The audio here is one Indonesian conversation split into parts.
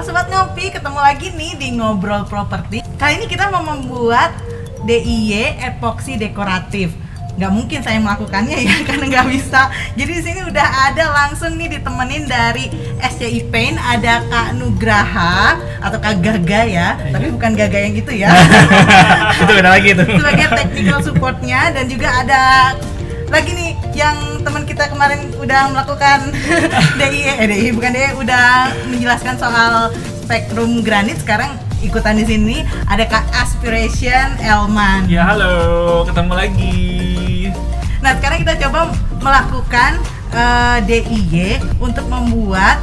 Halo Sobat Ngopi, ketemu lagi nih di Ngobrol Properti. Kali ini kita mau membuat DIY epoxy dekoratif. Nggak mungkin saya melakukannya ya, karena nggak bisa. Jadi di sini udah ada langsung nih ditemenin dari SCI Paint, ada Kak Nugraha atau Kak Gaga ya, tapi bukan Gaga yang gitu ya. Itu beda lagi itu. Sebagai technical supportnya, dan juga ada lagi nih yang teman kita kemarin udah melakukan DIY bukan DIY, udah menjelaskan soal spektrum granit. Sekarang ikutan di sini ada Kak Aspiration Elman. Ya halo, ketemu lagi. Nah sekarang kita coba melakukan DIY untuk membuat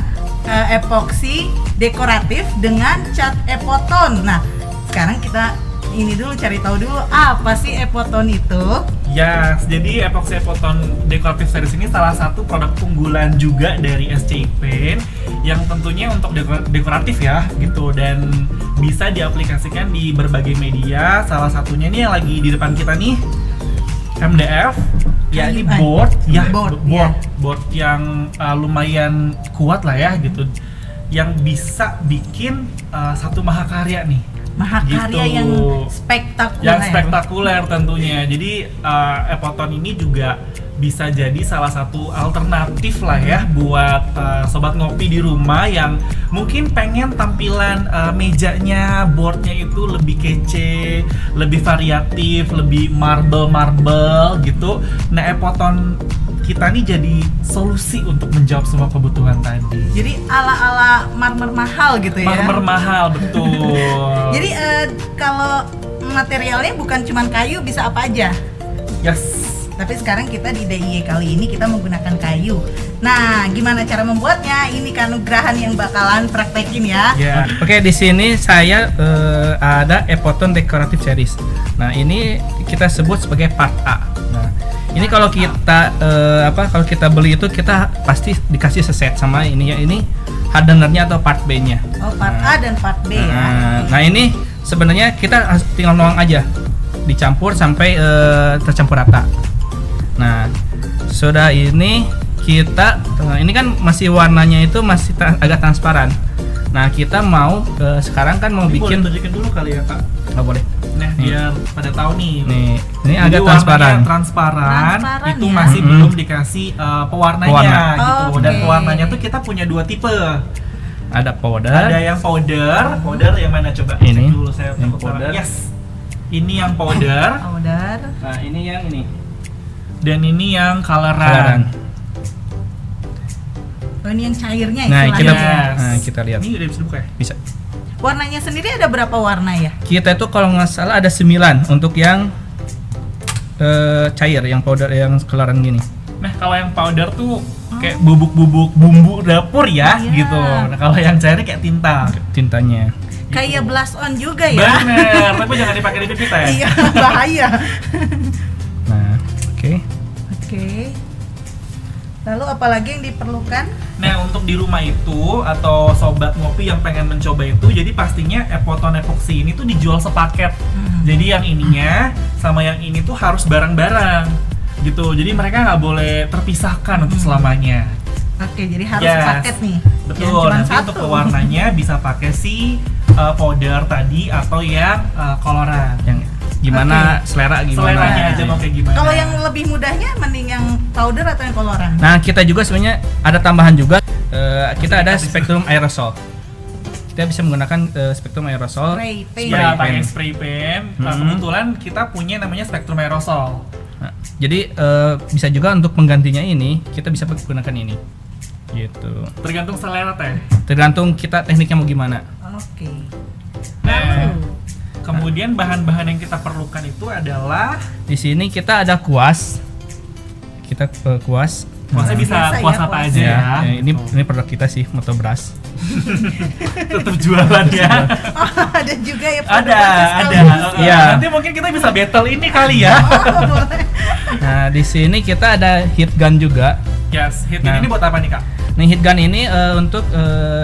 epoxy dekoratif dengan cat epoton. Nah sekarang kita ini dulu cari tahu dulu apa sih epoton itu. Ya, jadi epoxy epoton decorative series ini salah satu produk unggulan juga dari SCI Paint yang tentunya untuk dekoratif ya gitu, dan bisa diaplikasikan di berbagai media. Salah satunya nih yang lagi di depan kita nih, MDF. Ya ini board yang lumayan kuat lah ya gitu, yang bisa bikin satu mahakarya nih. Mahakarya gitu. yang spektakuler. Yang spektakuler tentunya. Jadi epoton ini juga bisa jadi salah satu alternatif lah ya buat sobat ngopi di rumah yang mungkin pengen tampilan mejanya, boardnya itu lebih kece, lebih variatif, lebih marble gitu. Nah epoton kita nih jadi solusi untuk menjawab semua kebutuhan tadi. Jadi ala-ala marmer mahal gitu ya. Marmer mahal, betul. Jadi kalau materialnya bukan cuma kayu, bisa apa aja. Yes. Tapi sekarang kita di DIY kali ini kita menggunakan kayu. Nah, gimana cara membuatnya? Ini Kak Nugrahan yang bakalan praktekin ya. Yeah. Oke, di sini saya ada epoton decorative series. Nah, ini kita sebut sebagai part A. Nah, ini kalau kita kalau kita beli itu kita pasti dikasih seset sama ini ya, ini hardenernya atau part B-nya. Oh, part A dan part B ya. Nah, ini sebenarnya kita tinggal nuang aja, dicampur sampai tercampur rata. Nah, sudah ini kita ini kan masih warnanya itu masih agak transparan. Nah, kita mau sekarang kan mau bikin. Boleh tunjukin dulu kali ya Kak. Nggak boleh. Nah, biar pada tahu nih. Ini agak transparan. Transparan Itu ya? masih belum dikasih pewarnanya gitu. Oh, Dan oke. pewarnanya tuh kita punya dua tipe. Ada powder. Ada yang powder yang mana coba? Ini. Cek dulu saya Yang takut powder. salah. Yes. Ini yang powder. Powder. Nah, ini yang ini. Dan ini yang Coloran. coloran. Oh, ini yang cairnya Nah, istilahnya. kita lihat. Ini udah bisa buka ya? Bisa. Warnanya sendiri ada berapa warna ya? Kita itu kalau nggak salah ada 9 untuk yang cair, yang powder, yang coloran gini. Nah, kalau yang powder tuh kayak bubuk-bubuk bumbu dapur ya Iya. gitu. Nah, kalau yang cair kayak tinta. Tintanya. Kayak blush on juga ya? Bener, tapi jangan dipakai di pipi ya. Iya, bahaya. Nah, oke. Oke. Lalu apalagi yang diperlukan? Nah, untuk di rumah itu atau sobat ngopi yang pengen mencoba itu, jadi pastinya epoton epoxy ini tuh dijual sepaket. Jadi yang ininya sama yang ini tuh harus bareng-bareng gitu. Jadi mereka nggak boleh terpisahkan untuk selamanya. Oke, jadi harus Yes. sepaket nih. Jangan Betul. cuma Nanti satu. untuk pewarnanya bisa pakai si powder tadi atau yang coloran. Yang gimana selera gimana. Seleranya aja mau kayak gimana. Kalau yang lebih mudahnya mending yang powder atau yang coloran? Nah, kita juga sebenarnya ada tambahan juga. Kita ada spektrum aerosol. Kita bisa menggunakan spektrum aerosol. Spray paint. Ya, Spray pakai paint. spray paint. Nah, kebetulan kita punya namanya spektrum aerosol. Nah, jadi bisa juga untuk penggantinya ini kita bisa menggunakan ini. Gitu. Tergantung selera teh. Tergantung kita tekniknya mau gimana. Oke. Nah, kemudian bahan-bahan yang kita perlukan itu adalah Di sini kita ada kuas. Kita kuas. kuasnya bisa Biasa ya, kuas apa kuas. aja ya. Ini produk kita sih, Motobrush. Tetap jualan ya. Oh, ada juga ya Ada, produk ada. sekaligus. Iya. Nanti mungkin kita bisa battle ini kali ya. Oh, boleh. Nah, di sini kita ada heat gun juga. Yes, hit Nah. ini buat apa nih Kak? Nih heat gun ini untuk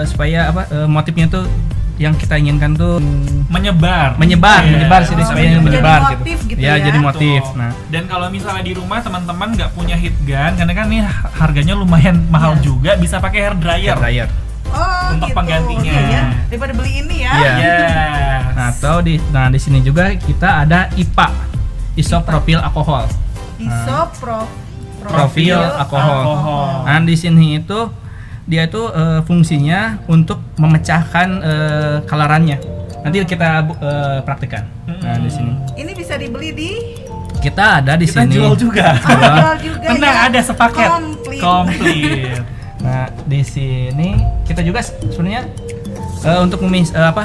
supaya motifnya tuh yang kita inginkan tuh Menyebar. menyebar sih Oh, supaya jadi menyebar motif gitu ya, ya. jadi motif. Betul. Nah, Dan kalau misalnya di rumah teman-teman nggak punya heat gun, karena kan ini harganya lumayan mahal Iya. juga, bisa pakai hair dryer. hair dryer. Oh, untuk gitu. penggantinya. Iya, ya. Daripada beli ini ya. Iya. Yes. Nah, atau di sini juga kita ada IPA, isopropil alkohol. Profil alkohol. Nah, di sini itu dia itu fungsinya untuk memecahkan kalarannya. Nanti kita praktikkan. Nah, di sini Ini bisa dibeli di kita ada di Kita sini. jual juga. jual juga Tenang, ya. ada sepaket. Komplit. Nah, di sini kita juga sebenarnya untuk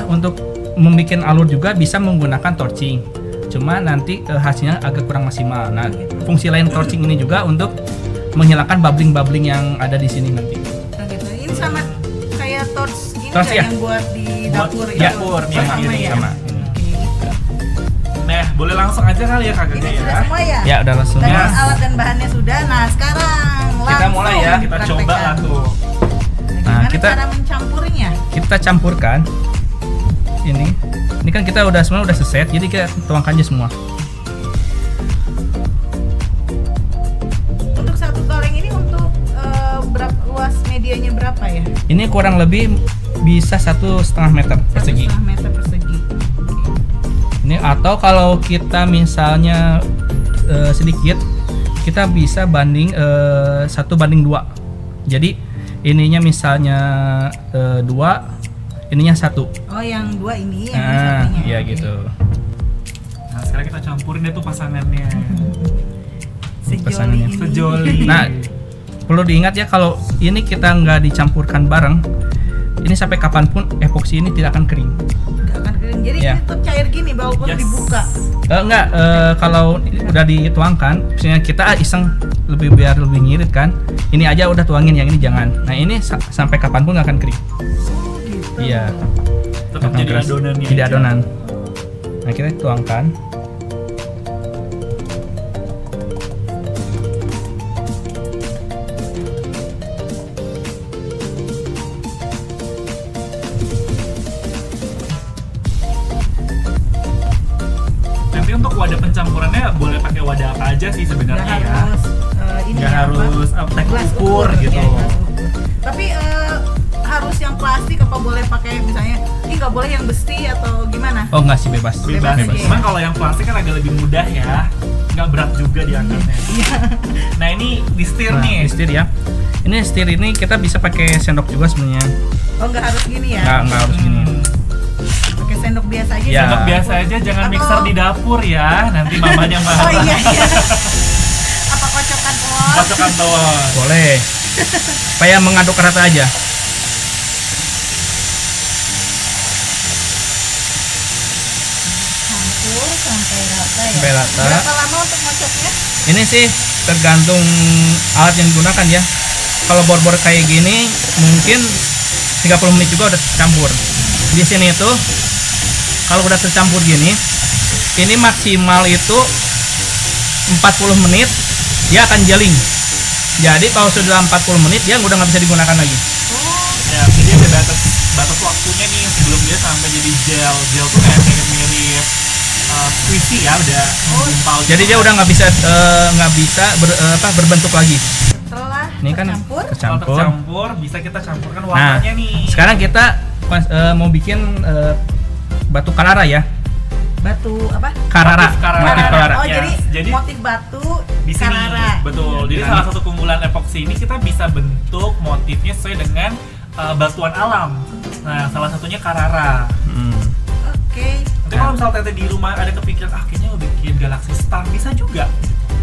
untuk membuat alur juga bisa menggunakan torching. Cuma nanti hasilnya agak kurang maksimal. Nah, fungsi lain torching ini juga untuk menghilangkan bubbling yang ada di sini nanti. Nah, gitu. Ini sama kayak torch ini Torch, ya, ya. yang buat di Buat dapur di itu. dapur, Oh, yang sama ini, ya. sama. Nah, boleh langsung aja kali ya Kak Gaga Ini ya. sudah semua ya? Ya, udah langsung Tadi ya. alat dan bahannya sudah. Nah, sekarang Kita mulai ya. Kita coba lah tuh. Gimana kita- cara mencampurnya? Kita campurkan ini kan kita sebenarnya udah seset, jadi kita tuangkan aja semua. Untuk satu kaleng ini untuk berapa luas medianya berapa ya? Ini kurang lebih bisa 1,5 meter persegi. 1,5 meter persegi. Ini atau kalau kita misalnya sedikit, kita bisa banding 1:2. Jadi ininya misalnya 2, ininya 1. Oh, yang 2 ini, yang Nah, satunya. iya Oke. gitu. Nah, sekarang kita campurin deh tuh pasangannya. Sejoli Pesanannya. ini. Sejoli. Nah, perlu diingat ya kalau ini kita nggak dicampurkan bareng, ini sampai kapanpun epoksi ini tidak akan kering. Nggak akan kering. Jadi Ya. ini tetap cair gini walaupun Yes. dibuka. Enggak, kalau udah dituangkan, misalnya kita iseng biar lebih ngirit kan, ini aja udah tuangin, yang ini jangan. Nah, ini sampai kapanpun nggak akan kering. Gitu. Iya. Tetap Akan jadi keras. adonannya. Jadi aja. adonan. Nah, kita tuangkan. Nanti untuk wadah pencampurannya boleh pakai wadah apa aja sih Nggak sebenarnya ya. harus ini Nggak ya, harus apa? teknik Gelas ukur gitu. ya, gelas ukur. Tapi harus yang plastik apa boleh pakai misalnya ini nggak boleh yang besi atau gimana? Oh, enggak sih, bebas. Bebas. Bebas aja. Cuman kalau yang plastik kan agak lebih mudah ya. Nggak berat juga diangkatnya. Nah, ini di setir Nah, nih. di setir ya. Ini setir ini kita bisa pakai sendok juga sebenarnya. Oh, nggak harus gini ya? Nggak harus gini. Pakai sendok biasa aja. Ya. Sendok biasa aja, jangan Atau- mixer di dapur ya. Nanti mamanya marah. Oh iya, iya. Apa kocokan telur? Kocokan telur. Boleh. Supaya mengaduk rata aja. Campur sampai rata ya. Sampai rata. Berapa lama untuk ngocoknya? Ini sih tergantung alat yang digunakan ya. Kalau bor-bor kayak gini mungkin 30 menit juga udah tercampur. Di sini itu kalau udah tercampur gini, ini maksimal itu 40 menit dia akan jeling. Jadi kalau sudah 40 menit dia udah nggak bisa digunakan lagi. Oh, Ya, jadi ada batas waktunya nih sebelum dia sampai jadi gel. Gel tuh kayak mirip squishy ya, udah menggumpal. Jadi dia udah nggak bisa berbentuk lagi. setelah Ini kan tercampur, Kalau tercampur. tercampur bisa kita campurkan Nah, warnanya nih. sekarang kita mau bikin batu karara ya. batu apa? Karara, Motif karara. motif karara. Oh, Ya, jadi jadi motif batu Di sini, karara. betul. Jadi Nah. salah satu keunggulan epoksi ini kita bisa bentuk motifnya sesuai dengan batuan alam. Nah, salah satunya karara. Hmm. Oke. Nanti kalau misal Tete di rumah ada kepikiran, kayaknya mau bikin Galaxy Star, bisa juga.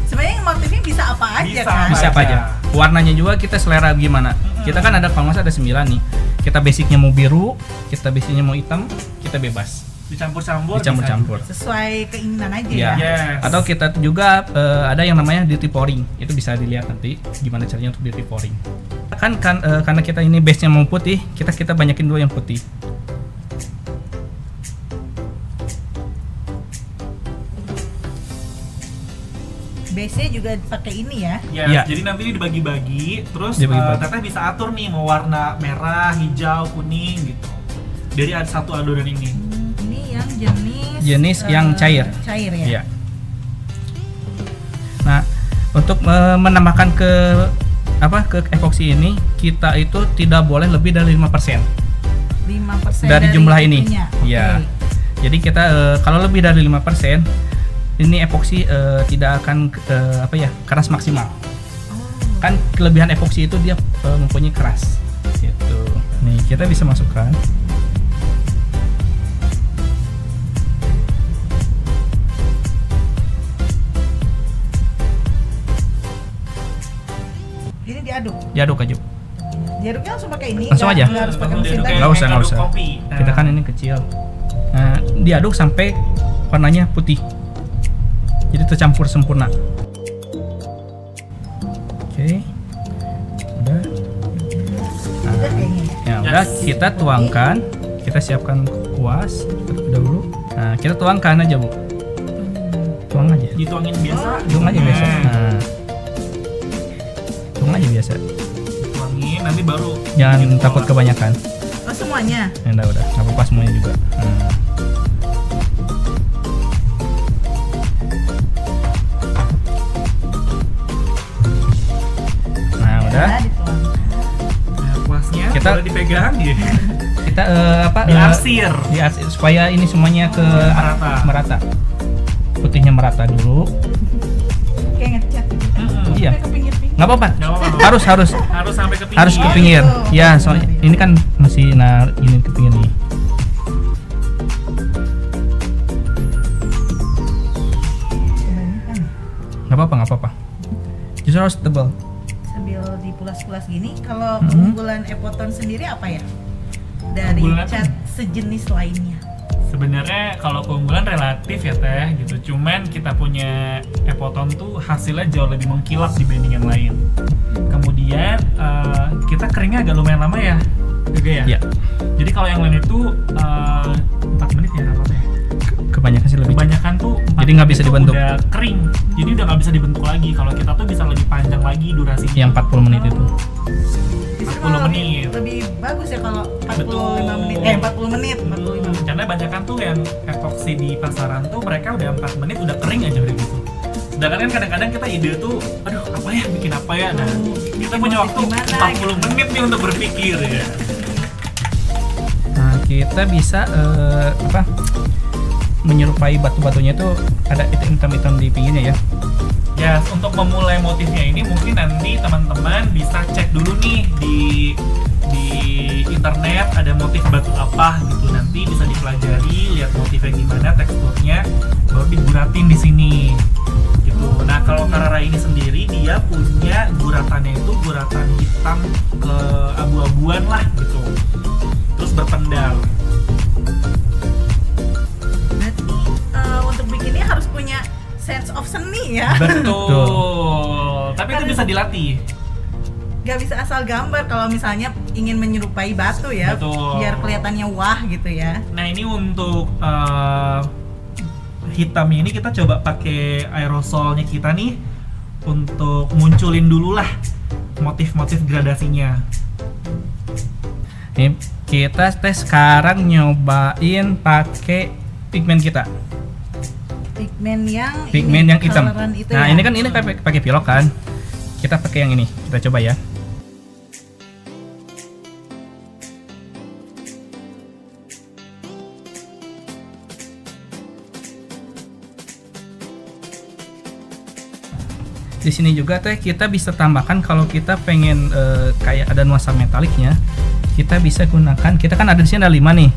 Sebenarnya motifnya bisa apa aja Bisa kan? Bisa apa aja. Warnanya juga kita selera gimana. Kita kan ada kalau nggak salah ada 9 nih. Kita basicnya mau biru, kita basicnya mau hitam, kita bebas. Dicampur-campur. Dicampur-campur. Sesuai keinginan aja Ya. ya. Yes. Atau kita juga ada yang namanya dirty pouring. Itu bisa dilihat nanti gimana caranya untuk dirty pouring. Karena kita ini base-nya mau putih, kita banyakin dulu yang putih. Base-nya juga pakai ini ya. Yes, Ya. jadi nanti ini dibagi-bagi, terus Dibagi-bagi. Teteh bisa atur nih mau warna merah, hijau, kuning gitu. Dari ada satu adonan ini. Ini yang jenis Jenis yang cair. Cair ya. Iya. Nah, untuk menambahkan ke ke epoksi ini kita itu tidak boleh lebih dari 5% 5% dari jumlah ini. itunya. Iya. Oke. Jadi kita kalau lebih dari 5% ini epoksi tidak akan keras maksimal. Oh. Kan kelebihan epoksi itu dia mempunyai keras gitu. Nih kita bisa masukkan. Ini Diaduk aja. diaduknya langsung pakai ini, Langsung aja. nggak harus pakai Langsung mesin diaduk tadi. kayak Nggak usah, nggak aduk usah. kopi. Kita kan ini kecil. Nah, diaduk sampai warnanya putih. Jadi tercampur sempurna. Oke. Udah. Udah kayaknya ya. Ya udah, kita tuangkan. Kita siapkan kuas terlebih dahulu. Nah, kita tuangkan aja, Bu. Tuang aja. Dituangin biasa. Tuang aja biasa. Nah. Tuang aja biasa. Dituangin nanti baru. Jangan bikin takut pola. kebanyakan. Oh semuanya. Ya udah, nggak apa-apa semuanya juga. Nah, udah. Dituang. Nah, kuasnya Kita- boleh dipegang ya. Kita Diarsir. diarsir supaya ini semuanya ke Merata. Putihnya merata dulu. Kayak ngecat gitu. Iya. Sampai ke pinggir-pinggir. Nggak apa-apa. Nggak apa-apa. Harus Harus sampai ke pinggir. harus ke pinggir. gitu. Ya, soalnya ini kan masih ini ke pinggir nih. Kebanyakan. Nggak apa-apa. Justru harus tebal. Sambil dipulas-pulas gini, kalau Mhm. keunggulan Epoton sendiri apa ya? Dari Keunggulan apa? cat sejenis lainnya. Sebenarnya kalau keunggulan relatif ya Teh gitu. Cuman kita punya Epoton tuh hasilnya jauh lebih mengkilap dibanding yang lain. Kemudian kita keringnya agak lumayan lama ya, Gege ya. Ya, Jadi kalau yang lain itu 4 menit ya apa ya? kebanyakan sih lebih cepat. Kebanyakan tuh 4 Jadi nggak bisa menit tuh dibentuk. Udah kering. Jadi udah nggak bisa dibentuk lagi. Kalau kita tuh bisa lebih panjang lagi durasinya. Yang 40 menit itu. Justru 40 malah menit. lebih bagus ya kalau 45 Betul. menit. 40 menit, 45 menit. Karena banyakan tuh yang epoksi di pasaran tuh mereka udah 4 menit udah kering aja udah gitu. Sedangkan kan kadang-kadang kita ide tuh, aduh apa ya, bikin apa ya. Nah, kita punya waktu Gimana, 40 menit nih untuk berpikir ya. Nah, kita bisa menyerupai batu-batunya itu ada hitam-hitam di pinggirnya ya. Ya, untuk memulai motifnya ini mungkin nanti teman-teman bisa cek dulu nih di internet ada motif batu apa gitu, nanti bisa dipelajari, lihat motifnya gimana, teksturnya, baru diguratin di sini gitu. Nah, kalau Carrara ini sendiri dia punya guratannya itu guratan hitam ke abu-abuan lah gitu, terus berpendal. Berarti untuk bikinnya harus punya sense of seni ya. Betul. Tapi itu bisa dilatih. Gak bisa asal gambar kalau misalnya ingin menyerupai batu ya. Betul. Biar kelihatannya wah gitu ya. Nah, ini untuk hitamnya ini kita coba pakai aerosolnya kita nih untuk munculin dulu lah motif-motif gradasinya. Ini kita sekarang nyobain pakai pigmen kita. Pigmen yang Hitam. coloran itu Nah, ya. ini kan pakai pilok kan. Kita pakai yang ini. Kita coba ya. Di sini juga Teh kita bisa tambahkan kalau kita pengen kayak ada nuansa metaliknya, kita bisa gunakan. Kita kan ada di sini ada 5 nih.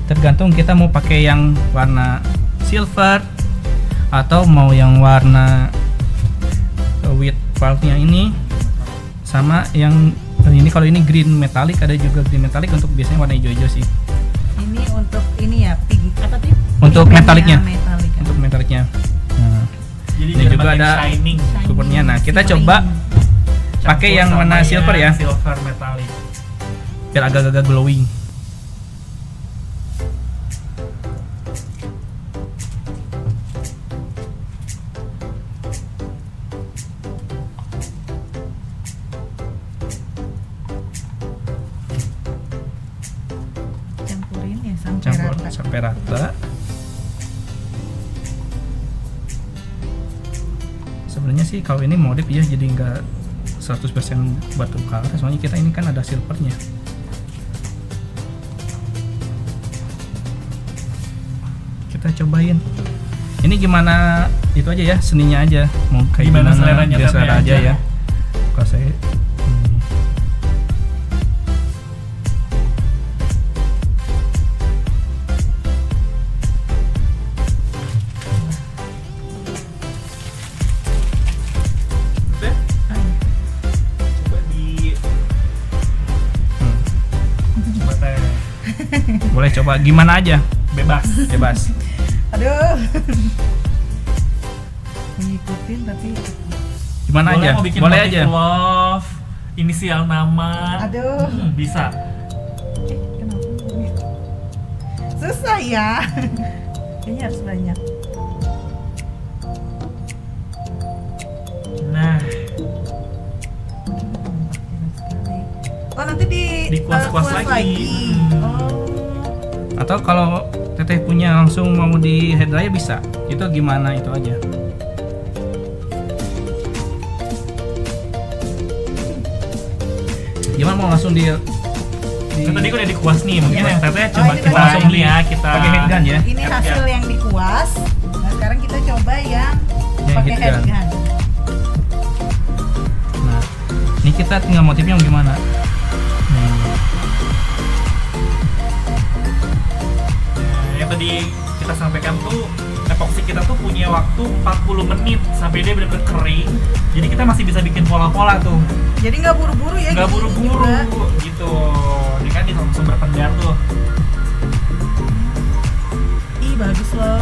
Tergantung kita mau pakai yang warna silver atau mau yang warna with valve-nya ini, sama yang ini. Kalau ini green metallic, ada juga green metallic untuk biasanya warna hijau-hijau sih. Ini untuk ini ya, apa sih? Untuk Pigmennya metallicnya. metalik ya. Untuk metallicnya. Nah, Jadi Ini biar juga makin ada shining. supernya. Nah, kita Shimmering. coba pakai Campur yang sama warna silver ya, silver metallic. biar agak-agak glowing. Campurin ya sampai Campur rata. sampai rata. Sebenarnya sih kalau ini modif ya, jadi nggak 100% batu bara, soalnya kita ini kan ada silvernya. Kita cobain. Ini gimana itu aja ya, seninya aja. Mau kayak Gimana gimana, seleranya, biasa tetnya aja aja. ya. Kalau saya Udah? Coba coba teh. boleh coba gimana aja, Bebas. bebas. Aduh. Ngikutin tapi Gimana Boleh aja, mau bikin boleh motif aja. love, inisial nama. aduh. Bisa. Kenapa ini? Susah ya. Kayaknya harus banyak. Nah, Oh, nanti Dikuas-kuas lagi. Oh. Atau kalau teteh punya langsung mau di hair dryer bisa. Itu gimana itu aja. Gimana mau langsung di kan tadi udah dikuas nih, mungkin Iya. yang teteh Oh, coba ini kita langsung ini ya, kita pakai head gun ya. Ini hasil yang dikuas. Nah, sekarang kita coba yang Yang pakai head head gun. gun. Nah, ini kita tinggal motifnya gimana. Nah, yang tadi kita sampaikan tuh epoksi kita tuh punya waktu 40 menit sampai dia benar-benar kering. Jadi kita masih bisa bikin pola-pola tuh. Jadi nggak buru-buru ya? Nggak gini buru-buru juga. gitu. Ini kan langsung berpendar tuh. Ih, bagus loh.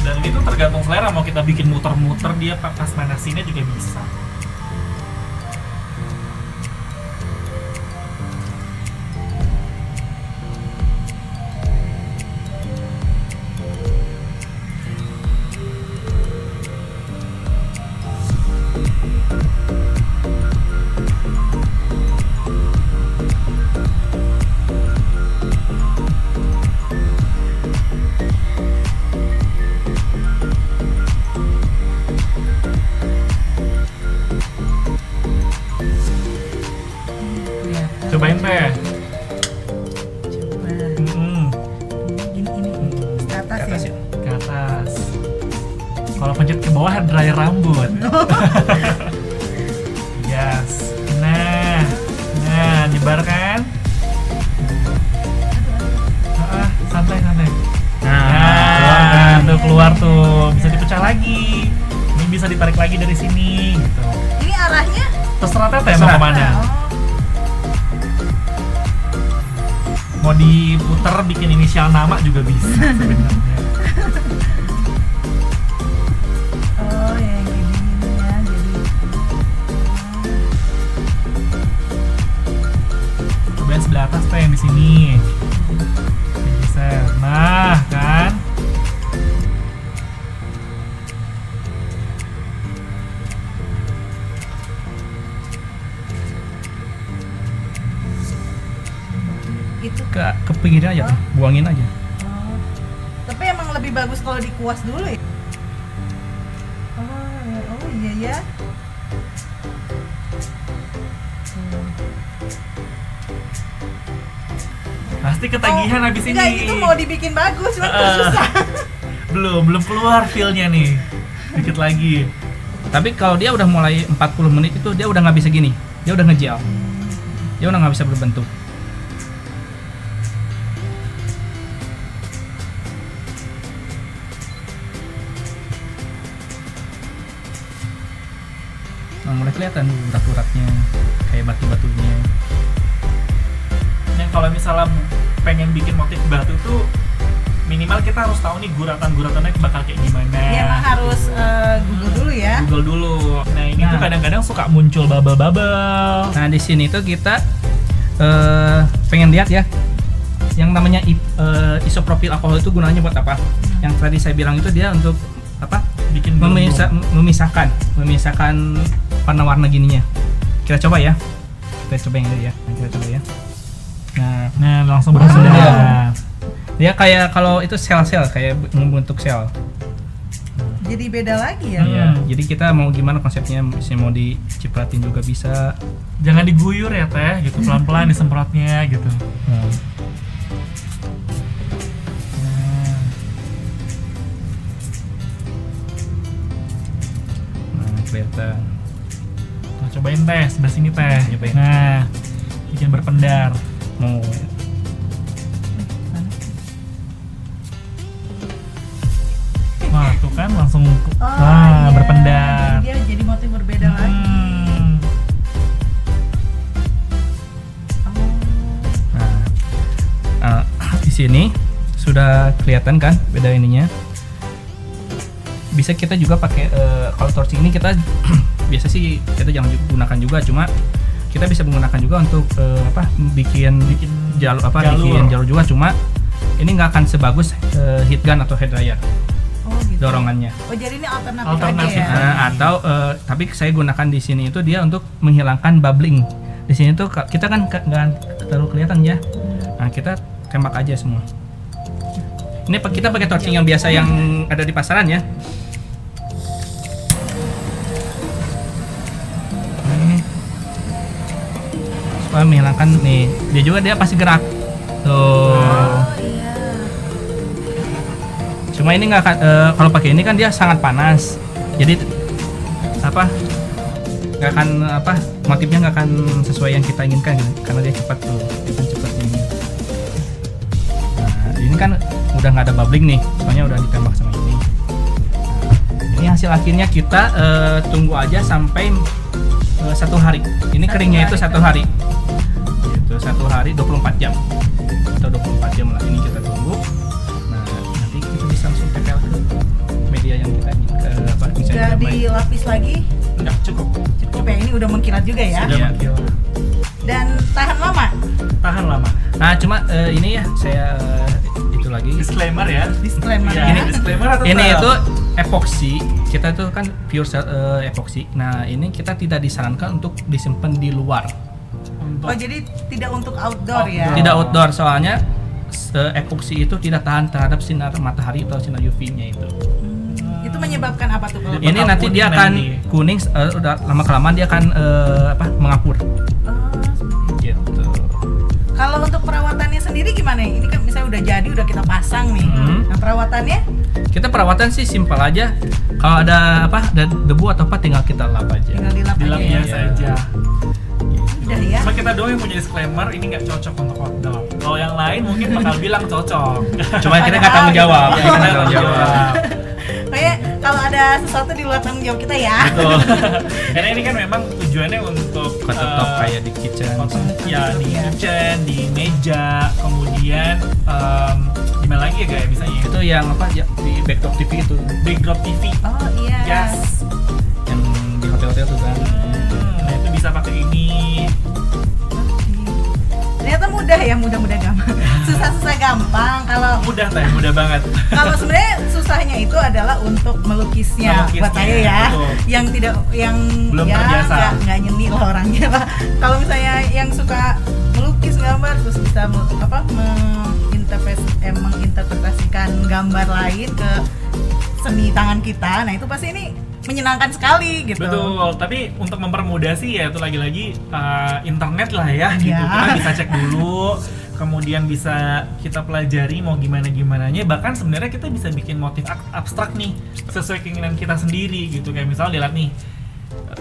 Dan itu tergantung selera, mau kita bikin muter-muter dia pas manasinnya juga bisa. Kelihatan. Cobain teh. Coba. Mm-mm. Ini ke atas, Ke atas ya. ya. Ke atas. Kalau pencet ke bawah hair dryer rambut. Yes. Nah, nyebarkan. Santai. Nah, tuh keluar tuh, bisa dipecah lagi. Ini bisa ditarik lagi dari sini gitu. Ini arahnya? Terserah teteh mau Terserah. kemana. Oh. Mau diputer bikin inisial nama juga bisa sebenarnya. Oh, yang gini ya. Jadi Cobain sebelah atas teh yang di sini. Geser. Nah, kan. itu. Ke pinggir aja, tuh. Buangin aja. Oh. Tapi emang lebih bagus kalau dikuas dulu ya. Oh iya ya. Pasti ketagihan Oh, habis ini. enggak, itu mau dibikin bagus, cuma susah. belum keluar feel-nya nih. Dikit lagi. Tapi kalau dia udah mulai 40 menit itu dia udah nggak bisa gini. Dia udah ngejel. Dia udah nggak bisa berbentuk. Nah, mulai kelihatan urat-uratnya, kayak batu-batunya. Yang kalau misalnya pengen bikin motif batu tuh minimal kita harus tahu nih guratan-guratannya bakal kayak gimana. Ya emang harus Google dulu ya. Google dulu. Nah ini tuh Nah. kadang-kadang suka muncul bubble-bubble. Nah, di sini tuh kita pengen lihat ya, yang namanya isopropil alkohol itu gunanya buat apa? Yang tadi saya bilang itu dia untuk apa? Bikin gelembung. memisahkan warna-warna gininya. Kita coba ya. Kita coba yang ini ya. Kita coba ya. Nah langsung berhasil. Wow. Ya. Dia kayak kalau itu sel-sel kayak membentuk sel. Jadi beda lagi ya. Iya, jadi kita mau gimana konsepnya, misalnya mau dicipratin juga bisa. Jangan diguyur ya teh, gitu pelan-pelan disemprotnya gitu. Nah, kelihatan. Nah, cobain teh, sebelah sini teh. Nyobain. Nah, bikin berpendar. Mau Wah, tuh kan langsung iya. berpendar. Jadi dia jadi motif berbeda lagi. Nah, di sini sudah kelihatan kan beda ininya. Bisa kita juga pakai kalau torching ini kita biasa sih kita jangan gunakan juga, cuma kita bisa menggunakan juga untuk bikin jalur bikin jalur juga, cuma ini nggak akan sebagus heat gun atau hair dryer. Oh gitu. Dorongannya. Oh jadi ini alternatif, Alternatif. aja ya. Nah, atau tapi saya gunakan di sini itu dia untuk menghilangkan bubbling. Di sini tuh kita kan nggak terlalu kelihatan ya. Nah, kita tembak aja semua. Ini kita pakai torching yang biasa yang ada di pasaran ya. Nih. Supaya menghilangkan nih. Dia pasti gerak. Tuh. Oh iya. Cuma ini nggak akan kalau pakai ini kan dia sangat panas, jadi nggak akan motifnya nggak akan sesuai yang kita inginkan gitu, karena dia cepat tuh, dia kan cepat ini. Nah, ini kan udah nggak ada bubbling nih, soalnya udah ditembak sama ini. Nah, ini hasil akhirnya kita tunggu aja sampai 1 hari. Ini keringnya itu 1 hari, gitu 1 hari 24 jam atau 24 jam lah. Ini kita tunggu. Kita bisa langsung tempel ke media yang kita ingin Udah dilapis lagi. Enggak, cukup. Cukup ya, ini udah mengkilat juga ya. Sudah Iya. mengkilat. Dan tahan lama. Tahan lama. Nah, cuma ini ya saya itu lagi. Disclaimer ya. Disclaimer Ya, ya. disclaimer atau Ini tetap? itu epoksi. Kita tuh kan pure epoksi. Nah, ini kita tidak disarankan untuk disimpan di luar. Untuk Oh jadi tidak untuk outdoor ya. Tidak outdoor, soalnya epoksi itu tidak tahan terhadap sinar matahari atau sinar UV-nya itu. Itu menyebabkan apa tuh kalau? Ini bakal nanti dia kuning akan nanti. kuning, udah lama kelamaan dia akan mengapur. Seperti itu. Gitu. Kalau untuk perawatannya sendiri gimana? Ini kan misalnya udah jadi, udah kita pasang nih. Nah perawatannya? Kita perawatan sih simpel aja. Kalau ada ada debu atau apa tinggal kita lap aja. Tinggal dilap dilap aja ya. biasa aja. Udah ya. Cuma kita doang yang punya disclaimer, ini nggak cocok untuk outdoor. Kalau yang lain mungkin bakal bilang cocok. Cuma kita nggak tanggung jawab. Iya, Kita nggak kita tanggung jawab. Kayak kalau ada sesuatu di luar tanggung jawab kita ya. Betul. Karena ini kan memang tujuannya untuk Tetap kayak di kitchen. ya di Iya. kitchen, di meja, kemudian gimana lagi ya kayak misalnya Itu yang ya, di backdrop TV itu backdrop TV. Oh iya. Yes. yang di hotel-hotel tuh kan. Nah itu bisa pakai ini. Ternyata mudah ya, mudah gampang. Susah-susah gampang. Kalau Mudah teh, mudah banget. kalau sebenarnya susahnya itu adalah untuk melukisnya, Melukisnya, buat saya ya. betul. Yang tidak, yang Belum ya terbiasa. nggak nyeni lah orangnya Pak. Kalau misalnya yang suka melukis gambar terus bisa menginterpretasikan gambar lain ke seni tangan kita, nah itu pasti ini menyenangkan sekali gitu. Betul, tapi untuk mempermudah sih ya itu lagi-lagi internet lah ya gitu. Ya. Kita bisa cek dulu, kemudian bisa kita pelajari mau gimana-gimananya. Bahkan sebenarnya kita bisa bikin motif abstrak nih sesuai keinginan kita sendiri gitu. Kayak misalnya lihat nih,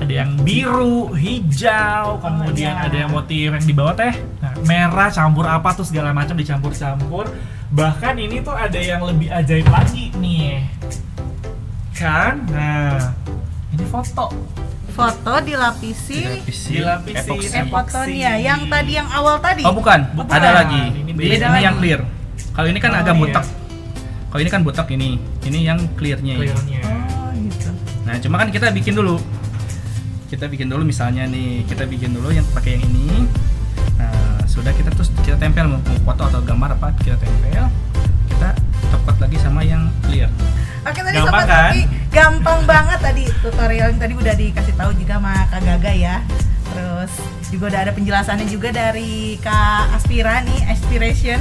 ada yang biru, hijau, kemudian iya. ada yang motif yang di bawah teh merah campur apa tuh segala macam dicampur-campur. Bahkan ini tuh ada yang lebih ajaib lagi nih. Kan? Nah, ini foto. Foto dilapisi Dilapisi epotonnya yang tadi yang awal tadi. Oh bukan, Bukan. ada lagi. Ini Ini, beda lagi. yang clear. Kalau ini kan Oh, agak iya. butek. Kalau ini kan butek ini yang clearnya. Ini. Clearnya. Oh gitu. Nah cuma kan kita bikin dulu. Kita bikin dulu misalnya nih, kita bikin dulu yang pakai yang ini. Nah sudah kita tempel mau foto atau gambar apa kita tempel. Kita top lagi sama yang clear. Oke tadi Gampang Sobat kan? Kopi, gampang banget tadi tutorial yang tadi udah dikasih tahu juga sama Kak Gaga ya. Terus juga udah ada penjelasannya juga dari Kak Aspira nih, Aspiration.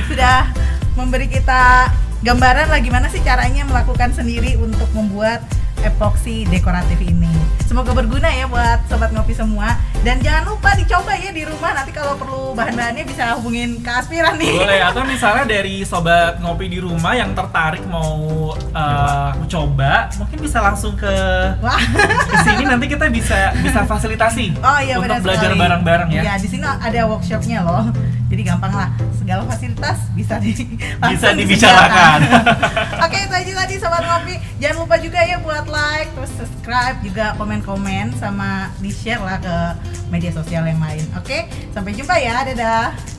Sudah memberi kita gambaran lah gimana sih caranya melakukan sendiri untuk membuat epoksi dekoratif ini. Semoga berguna ya buat sobat ngopi semua, dan jangan lupa dicoba ya di rumah. Nanti kalau perlu bahan-bahannya bisa hubungin Kak Aspiran nih. Boleh, atau misalnya dari sobat ngopi di rumah yang tertarik mau coba, mungkin bisa langsung ke Wah. sini, nanti kita bisa fasilitasi Oh iya, untuk benar belajar sekali. bareng-bareng ya. Iya, di sini ada workshopnya loh. Jadi gampang lah, segala fasilitas bisa Bisa dibicarakan. Oke, itu aja tadi sobat ngopi. Jangan lupa juga ya buat like, terus subscribe, juga komen-komen sama di-share lah ke media sosial yang lain. Oke, sampai jumpa ya. Dadah.